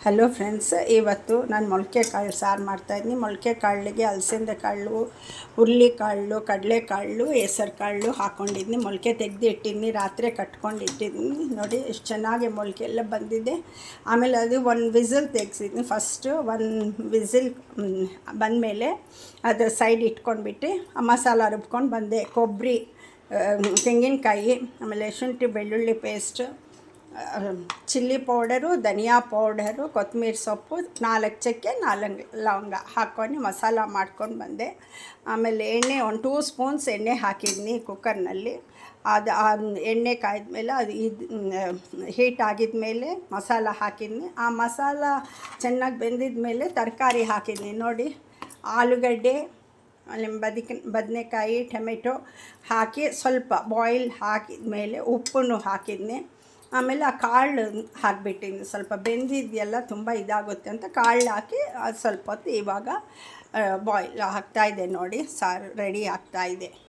Hello friends, ಇವತ್ತು ನಾನು ಮೊಳಕೆ ಕಾಳು ಸಾರು ಮಾಡ್ತಾಯಿದ್ದೀನಿ. ಮೊಳಕೆ ಕಾಳಿಗೆ ಅಲಸಂದೆ ಕಾಳು, ಹುರುಳಿಕಾಳು, ಕಡಲೆಕಾಳು, ಹೆಸರು ಕಾಳು ಹಾಕ್ಕೊಂಡಿದ್ದೀನಿ. ಮೊಳಕೆ ತೆಗೆದು ಇಟ್ಟಿದ್ದೀನಿ, ರಾತ್ರಿ ಕಟ್ಕೊಂಡಿಟ್ಟಿದ್ದೀನಿ. ನೋಡಿ ಎಷ್ಟು ಚೆನ್ನಾಗಿ ಮೊಳಕೆ ಎಲ್ಲ ಬಂದಿದೆ. ಆಮೇಲೆ ಅದು ಒಂದು ವಿಸಿಲ್ ತೆಗೆಸಿದ್ದೀನಿ. ಫಸ್ಟು ಒಂದು ವಿಸಿಲ್ ಬಂದಮೇಲೆ ಅದು ಸೈಡ್ ಇಟ್ಕೊಂಡ್ಬಿಟ್ಟು ಮಸಾಲ ರುಬ್ಕೊಂಡು ಬಂದೆ. ಕೊಬ್ಬರಿ, ತೆಂಗಿನಕಾಯಿ, ಆಮೇಲೆ ಶುಂಠಿ ಬೆಳ್ಳುಳ್ಳಿ ಪೇಸ್ಟ್, ಚಿಲ್ಲಿ ಪೌಡರು, ಧನಿಯಾ ಪೌಡರು, ಕೊತ್ತಂಬರಿ ಸೊಪ್ಪು, 4 ಚಕ್ಕೆ 4 ಲವಂಗ ಹಾಕ್ಕೊಂಡು ಮಸಾಲ ಮಾಡ್ಕೊಂಡು ಬಂದೆ. ಆಮೇಲೆ ಎಣ್ಣೆ 1-2 ಸ್ಪೂನ್ಸ್ ಎಣ್ಣೆ ಹಾಕಿದ್ದೀನಿ ಕುಕ್ಕರ್ನಲ್ಲಿ. ಅದು ಎಣ್ಣೆ ಕಾಯ್ದಮೇಲೆ ಅದು ಹೀಟ್ ಆಗಿದ್ಮೇಲೆ ಮಸಾಲ ಹಾಕಿದ್ದೀನಿ. ಆ ಮಸಾಲ ಚೆನ್ನಾಗಿ ಬೆಂದಿದ ಮೇಲೆ ತರಕಾರಿ ಹಾಕಿದ್ದೀನಿ. ನೋಡಿ, ಆಲೂಗಡ್ಡೆ, ಬದನೆಕಾಯಿ, ಟೊಮೆಟೊ ಹಾಕಿ ಸ್ವಲ್ಪ ಬಾಯ್ಲ್ ಹಾಕಿದ ಮೇಲೆ ಉಪ್ಪನ್ನು ಹಾಕಿದ್ನಿ. ಆಮೇಲೆ ಆ ಕಾಳು ಹಾಕಿಬಿಟ್ಟಿನಿ. ಸ್ವಲ್ಪ ಬೆಂದಿದೆಯಲ್ಲ, ತುಂಬ ಇದಾಗುತ್ತೆ ಅಂತ ಕಾಳು ಹಾಕಿ ಅದು ಸ್ವಲ್ಪ ಹೊತ್ತು ಇವಾಗ ಬಾಯ್ಲ್ ಆಗ್ತಾಯಿದೆ. ನೋಡಿ, ಸಾರು ರೆಡಿ ಆಗ್ತಾಯಿದೆ.